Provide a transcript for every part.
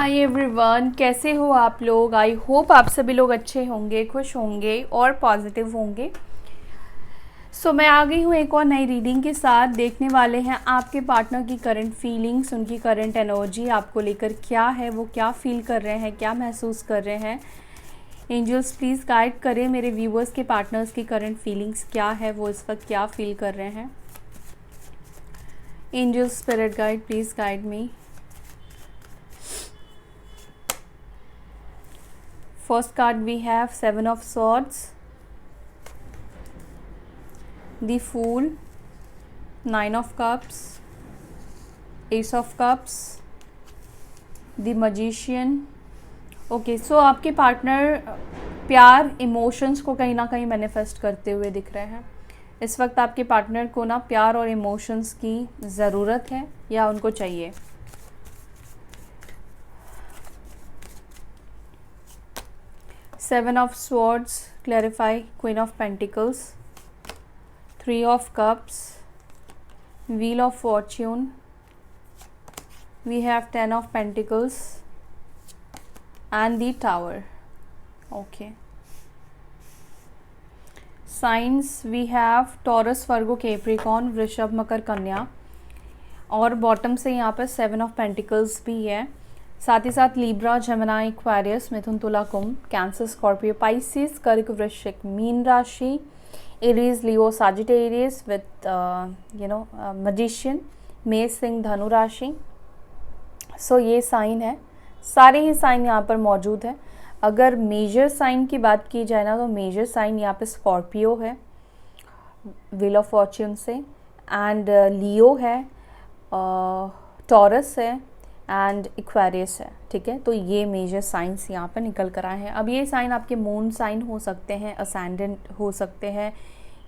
Hi everyone, कैसे हो आप लोग। आई होप आप सभी लोग अच्छे होंगे, खुश होंगे और पॉजिटिव होंगे। मैं आ गई हूँ एक और नई रीडिंग के साथ। देखने वाले हैं आपके पार्टनर की करंट फीलिंग्स, उनकी करंट एनर्जी आपको लेकर क्या है, वो क्या फील कर रहे हैं, क्या महसूस कर रहे हैं। एंजल्स प्लीज़ गाइड करें मेरे व्यूवर्स के पार्टनर्स की करंट फीलिंग्स क्या है, वो इस वक्त क्या फील कर रहे हैं। Angels spirit guide please guide me. First card we have Seven of Swords, the Fool, Nine of Cups, Ace of Cups, the Magician. Okay, so आपके पार्टनर प्यार, इमोशंस को कहीं ना कहीं मैनिफेस्ट करते हुए दिख रहे हैं। इस वक्त आपके पार्टनर को ना प्यार और इमोशंस की ज़रूरत है या उनको चाहिए। Seven of Swords, clarify. Queen of Pentacles, Three of Cups, Wheel of Fortune, we have Ten of Pentacles and the Tower. Okay, signs we have Taurus, Virgo, Capricorn, वृषभ, मकर, कन्या और बॉटम से यहाँ पर Seven of Pentacles भी है। साथ ही साथ लीब्रा, जेमिनी, एक्वेरियस, मिथुन, तुला, कुंभ, कैंसर, स्कॉर्पियो, पाइसिस, कर्क, वृश्चिक, मीन राशि, Aries, Leo, Sagittarius with magician, मेष, सिंह, धनु राशि। सो ये साइन है, सारे ही साइन यहाँ पर मौजूद है। अगर मेजर साइन की बात की जाए ना तो मेजर साइन यहाँ पे स्कॉर्पियो है व्हील ऑफ फॉर्च्यून से, एंड लियो है, टॉरस है एंड एक्वेरियस है। ठीक है, तो ये मेजर साइंस यहाँ पर निकल कर आए हैं। अब ये साइन आपके मून साइन हो सकते हैं, असेंडेंट हो सकते हैं,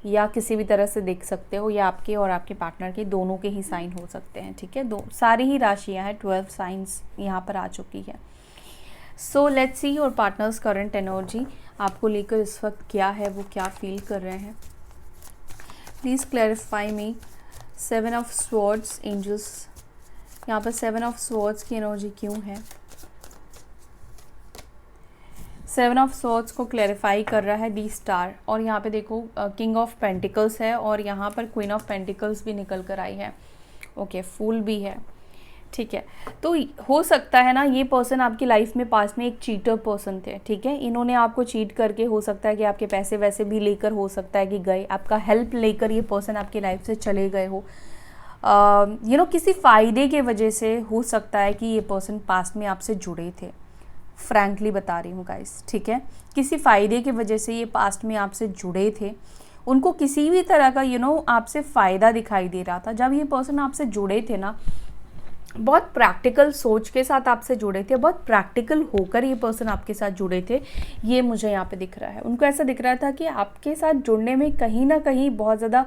या किसी भी तरह से देख सकते हो, या आपके और आपके पार्टनर के दोनों के ही साइन हो सकते हैं। ठीक है, दो सारी ही राशियाँ हैं, 12 साइंस यहाँ पर आ चुकी है। So let's see your partners current energy आपको लेकर इस वक्त क्या है, वो क्या फील कर रहे हैं। Please clarify me. Seven of swords, angels, यहाँ पर सेवन ऑफ स्वॉर्ड्स की एनर्जी क्यों है। सेवन ऑफ स्वॉर्ड्स को क्लैरिफाई कर रहा है दी स्टार, और यहाँ पे देखो किंग ऑफ पेंटिकल्स है और यहाँ पर क्वीन ऑफ पेंटिकल्स भी निकल कर आई है। ओके, फूल भी है। ठीक है, तो हो सकता है ना ये पर्सन आपकी लाइफ में पास में एक चीटर पर्सन थे। ठीक है, इन्होंने आपको चीट करके, हो सकता है कि आपके पैसे वैसे भी लेकर, हो सकता है कि गए, आपका हेल्प लेकर ये पर्सन आपकी लाइफ से चले गए हो। किसी फ़ायदे के वजह से हो सकता है कि ये पर्सन पास्ट में आपसे जुड़े थे। फ्रैंकली बता रही हूँ गाइस, ठीक है, किसी फ़ायदे की वजह से ये पास्ट में आपसे जुड़े थे। उनको किसी भी तरह का आपसे फ़ायदा दिखाई दे रहा था। जब ये पर्सन आपसे जुड़े थे ना, बहुत प्रैक्टिकल सोच के साथ आपसे जुड़े थे, बहुत प्रैक्टिकल होकर ये पर्सन आपके साथ जुड़े थे। ये मुझे यहाँ पे दिख रहा है। उनको ऐसा दिख रहा था कि आपके साथ जुड़ने में कहीं ना कहीं बहुत ज़्यादा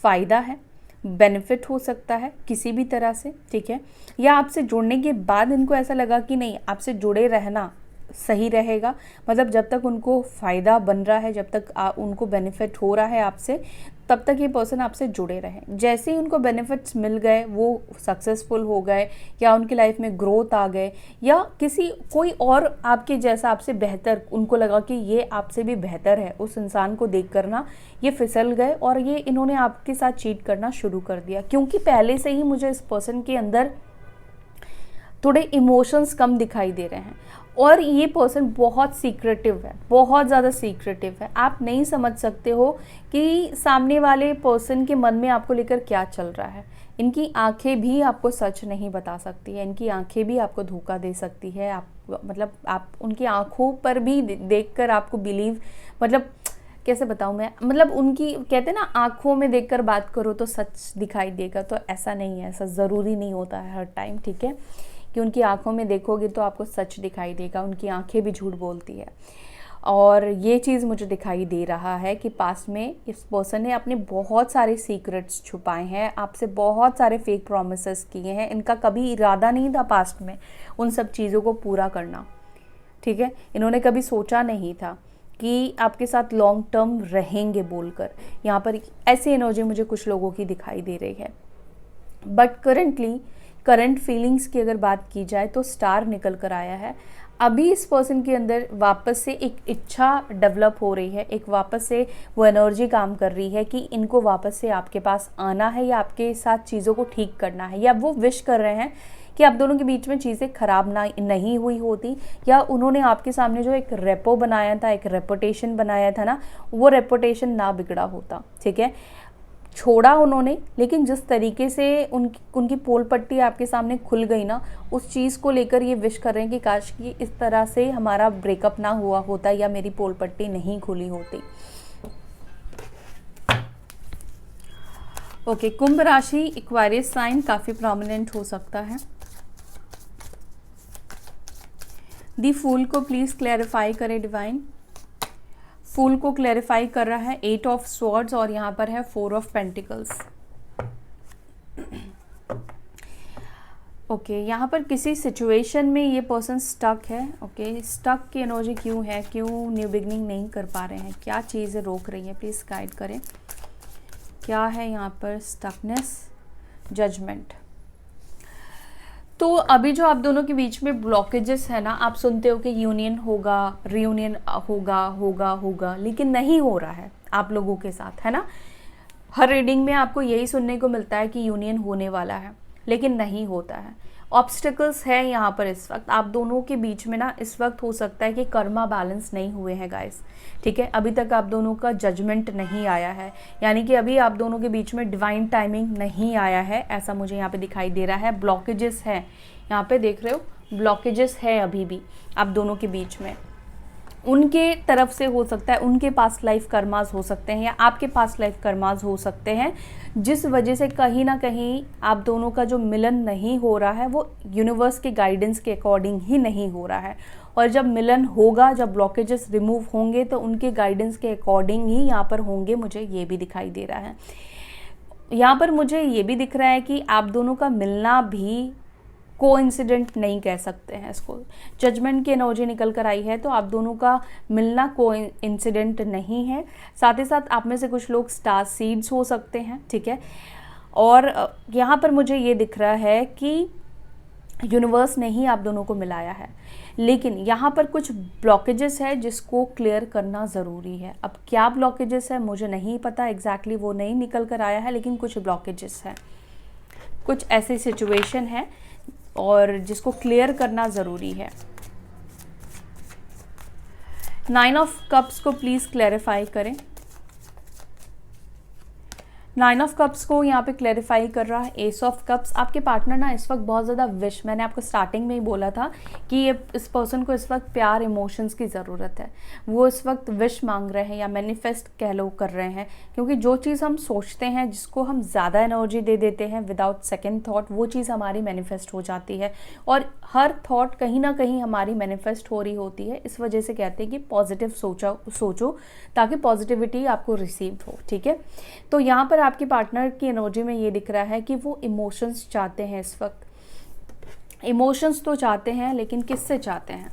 फ़ायदा है, बेनिफिट हो सकता है किसी भी तरह से। ठीक है, या आपसे जुड़ने के बाद इनको ऐसा लगा कि नहीं, आपसे जुड़े रहना सही रहेगा। मतलब जब तक उनको फ़ायदा बन रहा है, जब तक उनको बेनिफिट हो रहा है आपसे, तब तक ये पर्सन आपसे जुड़े रहें। जैसे ही उनको बेनिफिट्स मिल गए, वो सक्सेसफुल हो गए, या उनकी लाइफ में ग्रोथ आ गए, या कोई और आपके जैसा आपसे बेहतर, उनको लगा कि ये आपसे भी बेहतर है, उस इंसान को देख कर ना ये फिसल गए और ये इन्होंने आपके साथ चीट करना शुरू कर दिया। क्योंकि पहले से ही मुझे इस पर्सन के अंदर थोड़े इमोशंस कम दिखाई दे रहे हैं, और ये पर्सन बहुत सीक्रेटिव है, बहुत ज़्यादा सीक्रेटिव है। आप नहीं समझ सकते हो कि सामने वाले पर्सन के मन में आपको लेकर क्या चल रहा है। इनकी आंखें भी आपको सच नहीं बता सकती है, इनकी आंखें भी आपको धोखा दे सकती है। आप उनकी आंखों पर भी देखकर आपको बिलीव, मतलब कैसे बताऊँ मैं, मतलब उनकी कहते हैं ना, आंखों में देखकर बात करो तो सच दिखाई देगा, तो ऐसा नहीं है, ऐसा ज़रूरी नहीं होता है हर टाइम। ठीक है, कि उनकी आंखों में देखोगे तो आपको सच दिखाई देगा, उनकी आंखें भी झूठ बोलती है। और ये चीज़ मुझे दिखाई दे रहा है कि पास में इस पर्सन ने अपने बहुत सारे सीक्रेट्स छुपाए हैं, आपसे बहुत सारे फेक प्रॉमिसेस किए हैं। इनका कभी इरादा नहीं था पास्ट में उन सब चीज़ों को पूरा करना। ठीक है, इन्होंने कभी सोचा नहीं था कि आपके साथ लॉन्ग टर्म रहेंगे बोलकर। यहाँ पर ऐसी एनर्जी मुझे कुछ लोगों की दिखाई दे रही है। बट करेंटली करंट फीलिंग्स की अगर बात की जाए तो स्टार निकल कर आया है। अभी इस पर्सन के अंदर वापस से एक इच्छा डेवलप हो रही है, एक वापस से वो एनर्जी काम कर रही है कि इनको वापस से आपके पास आना है या आपके साथ चीज़ों को ठीक करना है, या वो विश कर रहे हैं कि आप दोनों के बीच में चीज़ें ख़राब नहीं हुई होती, या उन्होंने आपके सामने जो एक रेपो बनाया था, एक रेपुटेशन बनाया था ना, वो रेपुटेशन ना बिगड़ा होता। ठीक है, छोड़ा उन्होंने, लेकिन जिस तरीके से उनकी पोल पट्टी आपके सामने खुल गई ना, उस चीज़ को लेकर ये विश कर रहे हैं कि काश कि इस तरह से हमारा ब्रेकअप ना हुआ होता या मेरी पोल पट्टी नहीं खुली होती। ओके, कुंभ राशि एक्वेरियस साइन काफ़ी प्रोमिनेंट हो सकता है। दी फूल को प्लीज़ क्लैरिफाई करें डिवाइन। फूल को क्लैरिफाई कर रहा है 8 ऑफ स्वॉर्ड्स और यहाँ पर है 4 ऑफ पेंटिकल्स। ओके, यहाँ पर किसी सिचुएशन में ये पर्सन स्टक है। ओके, स्टक की एनर्जी क्यों है, क्यों न्यू बिगनिंग नहीं कर पा रहे हैं, क्या चीज़ें रोक रही हैं, प्लीज़ गाइड करें। क्या है यहाँ पर स्टकनेस, जजमेंट। तो अभी जो आप दोनों के बीच में ब्लॉकेजेस है ना, आप सुनते हो कि यूनियन होगा, रियूनियन होगा, लेकिन नहीं हो रहा है आप लोगों के साथ, है ना। हर रीडिंग में आपको यही सुनने को मिलता है कि यूनियन होने वाला है, लेकिन नहीं होता है। ऑब्स्टिकल्स है यहाँ पर इस वक्त आप दोनों के बीच में ना। इस वक्त हो सकता है कि कर्मा बैलेंस नहीं हुए हैं गाइस। ठीक है, अभी तक आप दोनों का जजमेंट नहीं आया है, यानी कि अभी आप दोनों के बीच में डिवाइन टाइमिंग नहीं आया है, ऐसा मुझे यहाँ पे दिखाई दे रहा है। ब्लॉकेजेस है यहाँ पे, देख रहे हो, ब्लॉकेजेस है अभी भी आप दोनों के बीच में। उनके तरफ से हो सकता है, उनके पास लाइफ कर्मास हो सकते हैं या आपके पास लाइफ कर्मास हो सकते हैं, जिस वजह से कहीं ना कहीं आप दोनों का जो मिलन नहीं हो रहा है वो यूनिवर्स के गाइडेंस के अकॉर्डिंग ही नहीं हो रहा है। और जब मिलन होगा, जब ब्लॉकेजेस रिमूव होंगे तो उनके गाइडेंस के अकॉर्डिंग ही यहाँ पर होंगे, मुझे ये भी दिखाई दे रहा है। यहाँ पर मुझे ये भी दिख रहा है कि आप दोनों का मिलना भी कोइंसिडेंट नहीं कह सकते हैं इसको। जजमेंट की एनर्जी निकल कर आई है, तो आप दोनों का मिलना कोइंसिडेंट नहीं है। साथ ही साथ आप में से कुछ लोग स्टार सीड्स हो सकते हैं। ठीक है, और यहाँ पर मुझे ये दिख रहा है कि यूनिवर्स ने ही आप दोनों को मिलाया है, लेकिन यहाँ पर कुछ ब्लॉकेजेस है जिसको क्लियर करना ज़रूरी है। अब क्या ब्लॉकेजेस है मुझे नहीं पता एग्जैक्टली, वो नहीं निकल कर आया है, लेकिन कुछ ब्लॉकेजेस है, कुछ ऐसी सिचुएशन है और जिसको क्लियर करना ज़रूरी है। 9 ऑफ कप्स को प्लीज़ क्लैरिफाई करें। 9 ऑफ कप्स को यहाँ पे क्लैरिफाई कर रहा है एस ऑफ कप्स। आपके पार्टनर ना इस वक्त बहुत ज़्यादा विश, मैंने आपको स्टार्टिंग में ही बोला था कि ये इस पर्सन को इस वक्त प्यार, इमोशंस की ज़रूरत है। वो इस वक्त विश मांग रहे हैं या मैनिफेस्ट कह लो कर रहे हैं, क्योंकि जो चीज़ हम सोचते हैं, जिसको हम ज़्यादा एनर्जी दे देते हैं विदाउट सेकेंड थाट, वो चीज़ हमारी मैनिफेस्ट हो जाती है। और हर थॉट कहीं ना कहीं हमारी मैनिफेस्ट हो रही होती है। इस वजह से कहते हैं कि पॉजिटिव सोचो ताकि पॉजिटिविटी आपको रिसीव हो। ठीक है, तो यहाँ पर आपके पार्टनर की एनर्जी में ये दिख रहा है कि वो इमोशंस चाहते हैं इस वक्त। इमोशंस तो चाहते हैं, लेकिन किससे चाहते हैं?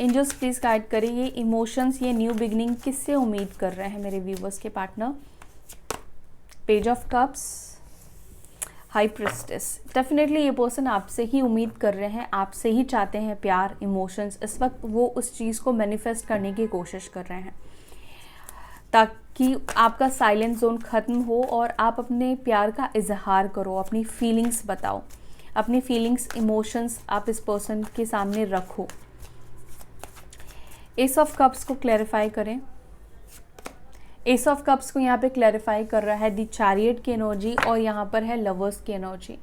एंजल्स प्लीज गाइड करें, ये इमोशंस, ये न्यू बिगनिंग किससे उम्मीद कर रहे हैं मेरे व्यूवर्स के partner? Page of cups, high priestess. Definitely ये पर्सन आपसे ही उम्मीद कर रहे हैं, आपसे ही चाहते हैं प्यार, इमोशंस। इस वक्त वो उस चीज़ को मैनिफेस्ट करने की कोशिश कर रहे हैं ताकि आपका साइलेंट जोन ख़त्म हो और आप अपने प्यार का इजहार करो, अपनी फीलिंग्स बताओ, अपनी फीलिंग्स, इमोशंस आप इस पर्सन के सामने रखो। एस ऑफ कप्स को क्लैरिफाई करें। एस ऑफ कप्स को यहाँ पे क्लैरिफाई कर रहा है दी चैरियट की एनर्जी और यहाँ पर है लवर्स की एनर्जी।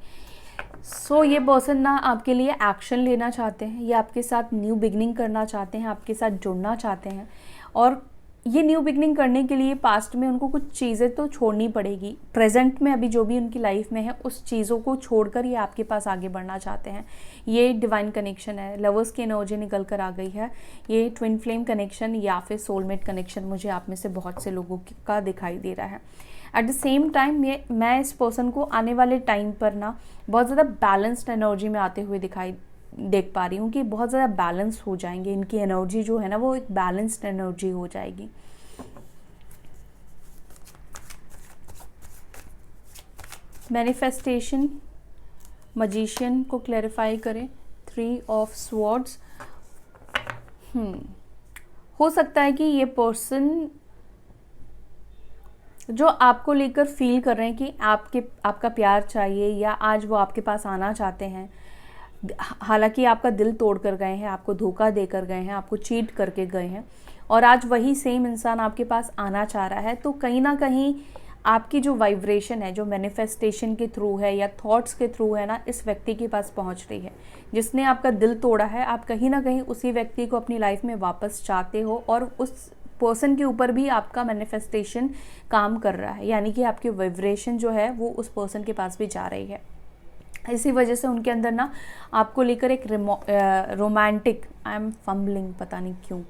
सो ये पर्सन ना आपके लिए एक्शन लेना चाहते हैं, ये आपके साथ न्यू बिगनिंग करना चाहते हैं, आपके साथ जुड़ना चाहते हैं। और ये न्यू बिगनिंग करने के लिए पास्ट में उनको कुछ चीज़ें तो छोड़नी पड़ेगी। प्रेजेंट में अभी जो भी उनकी लाइफ में है उस चीज़ों को छोड़कर ये आपके पास आगे बढ़ना चाहते हैं। ये डिवाइन कनेक्शन है, लवर्स की एनर्जी निकल कर आ गई है। ये ट्विन फ्लेम कनेक्शन या फिर सोलमेट कनेक्शन मुझे आप में से बहुत से लोगों का दिखाई दे रहा है। एट द सेम टाइम मैं इस पर्सन को आने वाले टाइम पर ना बहुत ज़्यादा बैलेंस्ड एनर्जी में आते हुए देख पा रही हूँ कि बहुत ज़्यादा बैलेंस हो जाएंगे। इनकी एनर्जी जो है ना वो एक बैलेंस्ड एनर्जी हो जाएगी। मैनिफेस्टेशन, मजिशियन को क्लैरिफाई करें, 3 ऑफ स्वॉर्ड्स। हो सकता है कि ये पर्सन जो आपको लेकर फील कर रहे हैं कि आपका प्यार चाहिए या आज वो आपके पास आना चाहते हैं, हालांकि आपका दिल तोड़ कर गए हैं, आपको धोखा देकर गए हैं, आपको चीट करके गए हैं, और आज वही सेम इंसान आपके पास आना चाह रहा है, तो कहीं ना कहीं आपकी जो वाइब्रेशन है, जो मैनिफेस्टेशन के थ्रू है या थॉट्स के थ्रू है ना, इस व्यक्ति के पास पहुंच रही है। जिसने आपका दिल तोड़ा है, आप कहीं ना कहीं उसी व्यक्ति को अपनी लाइफ में वापस चाहते हो, और उस पर्सन के ऊपर भी आपका मैनिफेस्टेशन काम कर रहा है, यानी कि आपकी वाइब्रेशन जो है वो उस पर्सन के पास भी जा रही है। इसी वजह से उनके अंदर ना आपको लेकर एक रोमांटिक, आई एम फम्बलिंग, पता नहीं क्यों,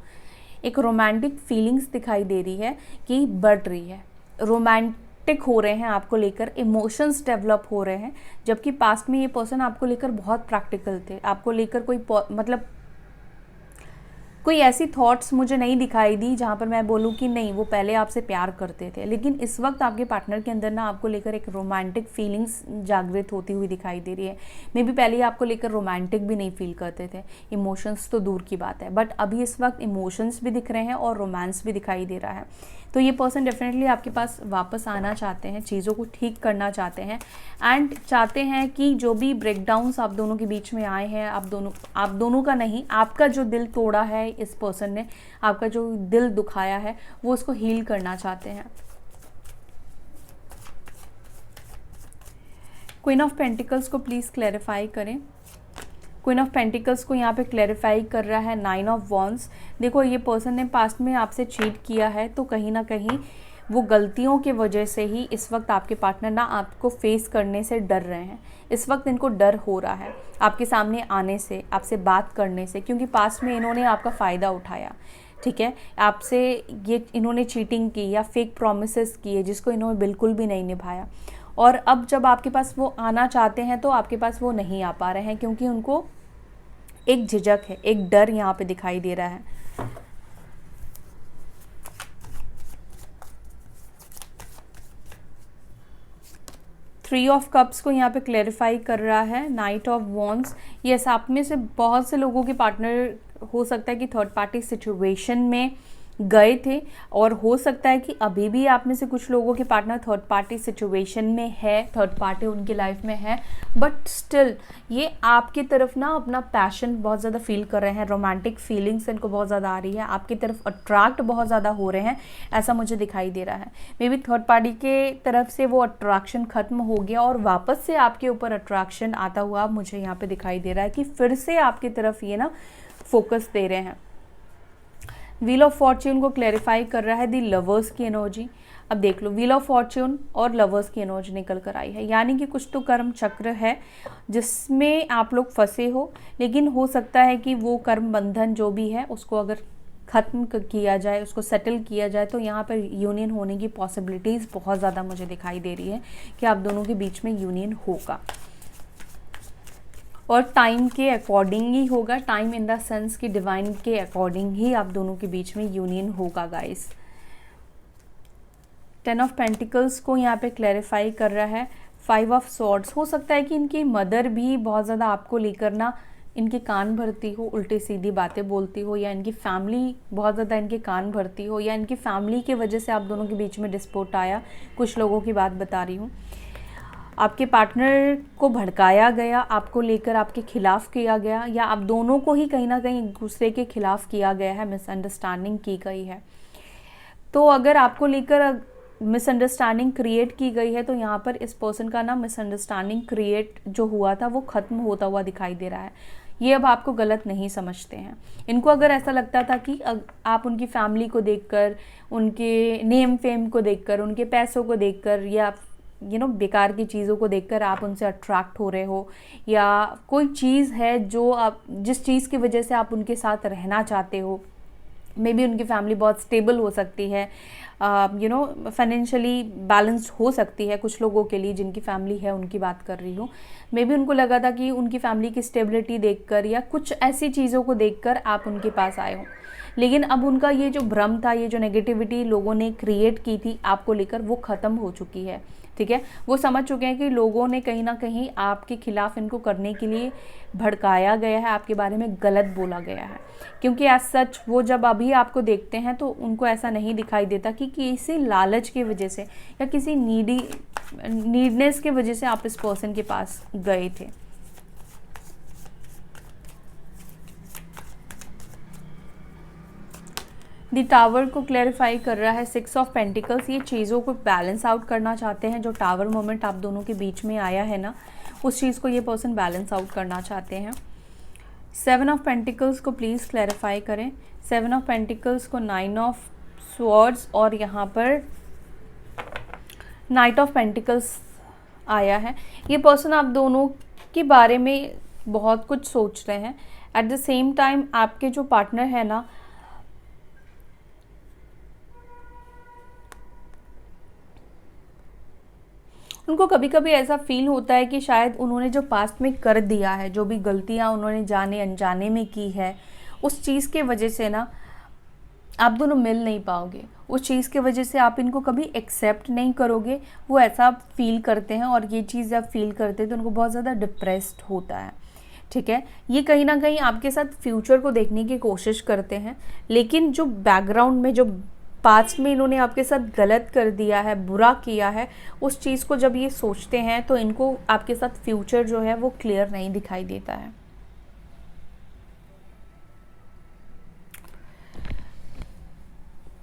एक रोमांटिक फीलिंग्स दिखाई दे रही है कि बढ़ रही है, रोमांटिक हो रहे हैं आपको लेकर, इमोशंस डेवलप हो रहे हैं। जबकि पास्ट में ये पर्सन आपको लेकर बहुत प्रैक्टिकल थे, आपको लेकर कोई ऐसी थॉट्स मुझे नहीं दिखाई दी जहाँ पर मैं बोलूँ कि नहीं वो पहले आपसे प्यार करते थे। लेकिन इस वक्त आपके पार्टनर के अंदर ना आपको लेकर एक रोमांटिक फीलिंग्स जागृत होती हुई दिखाई दे रही है। मे बी पहले आपको लेकर रोमांटिक भी नहीं फील करते थे, इमोशंस तो दूर की बात है, बट अभी इस वक्त इमोशंस भी दिख रहे हैं और रोमांस भी दिखाई दे रहा है। तो ये पर्सन डेफिनेटली आपके पास वापस आना चाहते हैं, चीज़ों को ठीक करना चाहते हैं, एंड चाहते हैं कि जो भी ब्रेकडाउन्स आप दोनों के बीच में आए हैं, आप दोनों का नहीं, आपका जो दिल तोड़ा है इस पर्सन ने, आपका जो दिल दुखाया है, वो उसको हील करना चाहते हैं। क्वीन ऑफ पेंटिकल्स को प्लीज़ क्लैरिफाई करें। क्वीन ऑफ पेंटिकल्स को यहाँ पे क्लैरिफाई कर रहा है 9 ऑफ वॉन्ड्स। देखो ये पर्सन ने पास्ट में आपसे चीट किया है, तो कहीं ना कहीं वो गलतियों के वजह से ही इस वक्त आपके पार्टनर ना आपको फेस करने से डर रहे हैं। इस वक्त इनको डर हो रहा है आपके सामने आने से, आपसे बात करने से, क्योंकि पास्ट में इन्होंने आपका फ़ायदा उठाया, ठीक है, आपसे ये इन्होंने चीटिंग की या फेक प्रॉमिसेस किए जिसको इन्होंने बिल्कुल भी नहीं निभाया। और अब जब आपके पास वो आना चाहते हैं तो आपके पास वो नहीं आ पा रहे हैं, क्योंकि उनको एक झिझक है, एक डर यहाँ पे दिखाई दे रहा है। थ्री ऑफ कप्स को यहाँ पे क्लैरिफाई कर रहा है, नाइट ऑफ वॉन्ड्स। यस, आप में से बहुत से लोगों के पार्टनर हो सकता है कि थर्ड पार्टी सिचुएशन में गए थे, और हो सकता है कि अभी भी आप में से कुछ लोगों के पार्टनर थर्ड पार्टी सिचुएशन में है, थर्ड पार्टी उनकी लाइफ में है, बट स्टिल ये आपकी तरफ ना अपना पैशन बहुत ज़्यादा फील कर रहे हैं, रोमांटिक फीलिंग्स इनको बहुत ज़्यादा आ रही है, आपकी तरफ अट्रैक्ट बहुत ज़्यादा हो रहे हैं, ऐसा मुझे दिखाई दे रहा है। मे बी थर्ड पार्टी के तरफ से वो अट्रैक्शन ख़त्म हो गया और वापस से आपके ऊपर अट्रैक्शन आता हुआ मुझे यहाँ पे दिखाई दे रहा है कि फिर से आपकी तरफ ये ना फोकस दे रहे हैं। व्हील ऑफ फॉर्च्यून को क्लैरिफाई कर रहा है दी लवर्स की एनर्जी। अब देख लो, व्हील ऑफ फॉर्च्यून और लवर्स की एनर्जी निकल कर आई है, यानी कि कुछ तो कर्म चक्र है जिसमें आप लोग फंसे हो, लेकिन हो सकता है कि वो कर्म बंधन जो भी है उसको अगर ख़त्म किया जाए, उसको सेटल किया जाए, तो यहाँ पर यूनियन होने की पॉसिबिलिटीज़ बहुत ज़्यादा मुझे दिखाई दे रही है कि आप दोनों के बीच में यूनियन होगा, और टाइम के अकॉर्डिंग ही होगा, टाइम इन द सेंस की डिवाइन के अकॉर्डिंग ही आप दोनों के बीच में यूनियन होगा गाइस। 10 ऑफ पेंटिकल्स को यहाँ पे क्लैरिफाई कर रहा है 5 ऑफ स्वॉर्ड्स। हो सकता है कि इनकी मदर भी बहुत ज़्यादा आपको लेकर ना इनके कान भरती हो, उल्टी सीधी बातें बोलती हो, या इनकी फैमिली बहुत ज़्यादा इनके कान भरती हो, या इनकी फैमिली की वजह से आप दोनों के बीच में डिस्प्यूट आया। कुछ लोगों की बात बता रही हूँ, आपके पार्टनर को भड़काया गया, आपको लेकर आपके खिलाफ किया गया, या आप दोनों को ही कहीं ना कहीं एक दूसरे के खिलाफ किया गया है, मिसअंडरस्टैंडिंग की गई है। तो अगर आपको लेकर मिसअंडरस्टैंडिंग क्रिएट की गई है, तो यहाँ पर इस पर्सन का ना मिसअंडरस्टैंडिंग क्रिएट जो हुआ था वो ख़त्म होता हुआ दिखाई दे रहा है। ये अब आपको गलत नहीं समझते हैं। इनको अगर ऐसा लगता था कि आप उनकी फैमिली को देखकर, उनके नेम फेम को देखकर, उनके पैसों को देखकर, या बेकार की चीज़ों को देखकर आप उनसे अट्रैक्ट हो रहे हो, या कोई चीज़ है जो आप, जिस चीज़ की वजह से आप उनके साथ रहना चाहते हो, मे बी उनकी फैमिली बहुत स्टेबल हो सकती है, फाइनेंशियली बैलेंस्ड हो सकती है कुछ लोगों के लिए, जिनकी फैमिली है उनकी बात कर रही हूँ। मे बी उनको लगा था कि उनकी फैमिली की स्टेबिलिटी देखकर या कुछ ऐसी चीज़ों को देखकर आप उनके पास आए हो, लेकिन अब उनका ये जो भ्रम था, ये जो नेगेटिविटी लोगों ने क्रिएट की थी आपको लेकर, वो ख़त्म हो चुकी है। ठीक है, वो समझ चुके हैं कि लोगों ने कहीं ना कहीं आपके खिलाफ इनको करने के लिए भड़काया गया है, आपके बारे में गलत बोला गया है। क्योंकि एज सच वो जब अभी आपको देखते हैं तो उनको ऐसा नहीं दिखाई देता कि किसी लालच की वजह से या किसी नीडनेस की वजह से आप इस पर्सन के पास गए थे। द टावर को क्लैरिफाई कर रहा है 6 ऑफ पेंटिकल्स। ये चीज़ों को बैलेंस आउट करना चाहते हैं। जो टावर मोमेंट आप दोनों के बीच में आया है ना, उस चीज़ को ये पर्सन बैलेंस आउट करना चाहते हैं। 7 ऑफ पेंटिकल्स को प्लीज़ क्लैरिफाई करें। 7 ऑफ पेंटिकल्स को 9 ऑफ स्वॉर्ड्स और यहाँ पर नाइट ऑफ पेंटिकल्स आया है। ये पर्सन आप दोनों के बारे में बहुत कुछ सोच रहे हैं। एट द सेम टाइम आपके जो पार्टनर है ना, उनको कभी कभी ऐसा फील होता है कि शायद उन्होंने जो पास्ट में कर दिया है, जो भी गलतियां उन्होंने जाने अनजाने में की है, उस चीज़ के वजह से ना आप दोनों मिल नहीं पाओगे। उस चीज़ के वजह से आप इनको कभी एक्सेप्ट नहीं करोगे। वो ऐसा फील करते हैं और ये चीज़ जब फील करते हैं तो उनको बहुत ज़्यादा डिप्रेस्ड होता है। ठीक है, ये कहीं ना कहीं आपके साथ फ्यूचर को देखने की कोशिश करते हैं, लेकिन जो बैकग्राउंड में, जो पास्ट में इन्होंने आपके साथ गलत कर दिया है, बुरा किया है, उस चीज़ को जब ये सोचते हैं तो इनको आपके साथ फ्यूचर जो है वो क्लियर नहीं दिखाई देता है।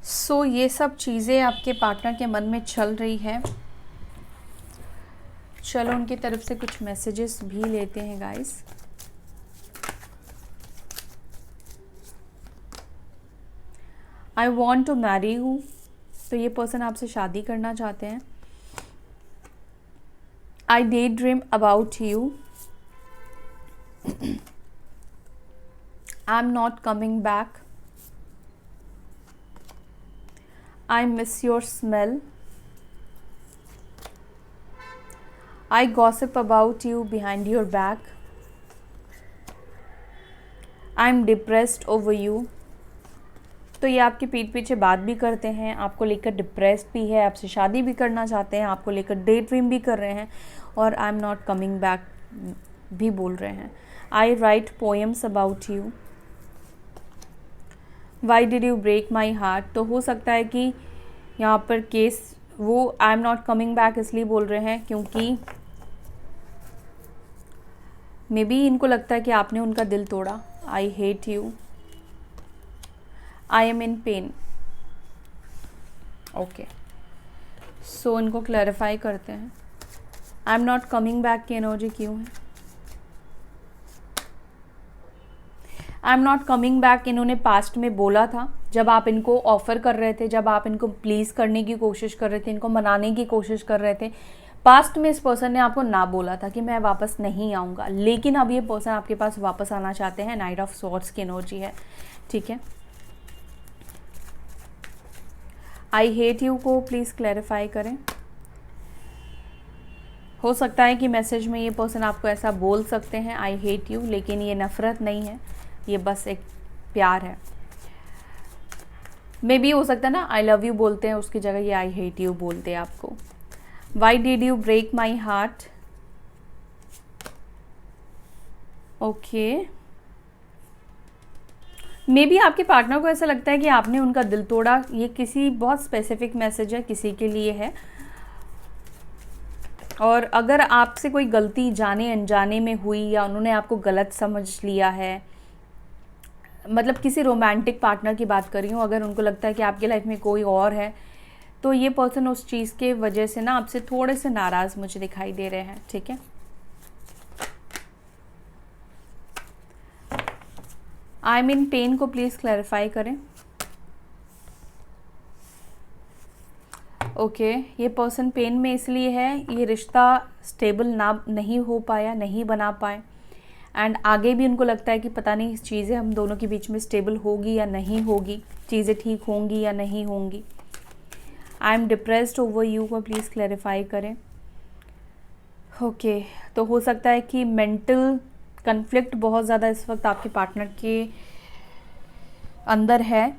सो ये सब चीज़ें आपके पार्टनर के मन में चल रही है। चलो उनकी तरफ से कुछ मैसेजेस भी लेते हैं guys. I want to marry you, तो ये पर्सन आपसे शादी करना चाहते हैं। I day dream about you, I am not coming back, I miss your smell, I gossip about you behind your back, I am depressed over you. तो ये आपकी पीठ पीछे बात भी करते हैं, आपको लेकर डिप्रेस्ड भी है, आपसे शादी भी करना चाहते हैं, आपको लेकर डे ड्रीम भी कर रहे हैं और I am not coming back भी बोल रहे हैं। I write poems about you, why did you break my heart. तो हो सकता है कि यहाँ पर केस वो I am not coming back इसलिए बोल रहे हैं क्योंकि मे बी इनको लगता है कि आपने उनका दिल तोड़ा। I hate you, I am in pain. Okay, so इनको क्लैरिफाई करते हैं। I am not coming back की एनर्जी क्यों है? I am not coming back इन्होंने पास्ट में बोला था, जब आप इनको ऑफर कर रहे थे, जब आप इनको प्लीज़ करने की कोशिश कर रहे थे, इनको मनाने की कोशिश कर रहे थे। पास्ट में इस पर्सन ने आपको ना बोला था कि मैं वापस नहीं आऊँगा, लेकिन अब ये पर्सन आपके पास वापस आना चाहते हैं। नाइट ऑफ स्वॉर्ड्स की एनर्जी है। ठीक है, आई हेट यू को प्लीज़ क्लैरिफाई करें। हो सकता है कि मैसेज में ये पर्सन आपको ऐसा बोल सकते हैं आई हेट यू, लेकिन ये नफ़रत नहीं है, ये बस एक प्यार है। मे बी हो सकता है ना आई लव यू बोलते हैं, उसकी जगह ये आई हेट यू बोलते हैं आपको। Why did you break my heart. Okay, maybe आपके पार्टनर को ऐसा लगता है कि आपने उनका दिल तोड़ा। ये किसी बहुत स्पेसिफिक मैसेज है, किसी के लिए है। और अगर आपसे कोई गलती जाने अनजाने में हुई या उन्होंने आपको गलत समझ लिया है, मतलब किसी रोमांटिक पार्टनर की बात कर रही हूँ, अगर उनको लगता है कि आपकी लाइफ में कोई और है, तो ये पर्सन उस चीज़ के वजह से ना आपसे थोड़े से नाराज़ मुझे दिखाई दे रहे हैं। ठीक है, आई एम इन पेन को प्लीज़ क्लैरिफाई करें। ओके, ये पर्सन पेन में इसलिए है, ये रिश्ता स्टेबल ना नहीं हो पाया, नहीं बना पाए, एंड आगे भी उनको लगता है कि पता नहीं चीज़ें हम दोनों के बीच में स्टेबल होगी या नहीं होगी, चीज़ें ठीक होंगी या नहीं होंगी। आई एम डिप्रेस्ड ओवर यू को प्लीज़ क्लैरिफाई करें। ओके तो हो सकता है कि मेंटल कन्फ्लिक्ट बहुत ज़्यादा इस वक्त आपके पार्टनर के अंदर है,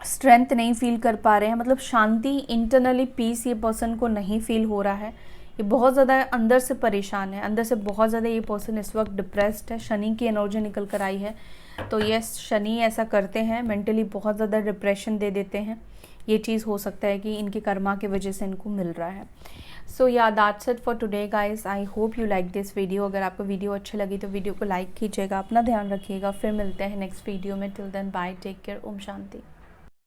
स्ट्रेंथ नहीं फील कर पा रहे हैं, मतलब शांति, इंटरनली पीस ये पर्सन को नहीं फील हो रहा है। ये बहुत ज़्यादा अंदर से परेशान है, अंदर से बहुत ज़्यादा ये पर्सन इस वक्त डिप्रेस्ड है। शनि की एनर्जी निकल कर आई है, तो ये शनि ऐसा करते हैं, मेंटली बहुत ज़्यादा डिप्रेशन दे देते हैं। ये चीज़ हो सकता है कि इनके कर्मा की वजह से इनको मिल रहा है। सो या that's it for today guys, I hope you like this video. अगर आपको वीडियो अच्छी लगी तो वीडियो को लाइक कीजिएगा, अपना ध्यान रखिएगा, फिर मिलते हैं नेक्स्ट वीडियो में। Till then bye, take care, ओम शांति।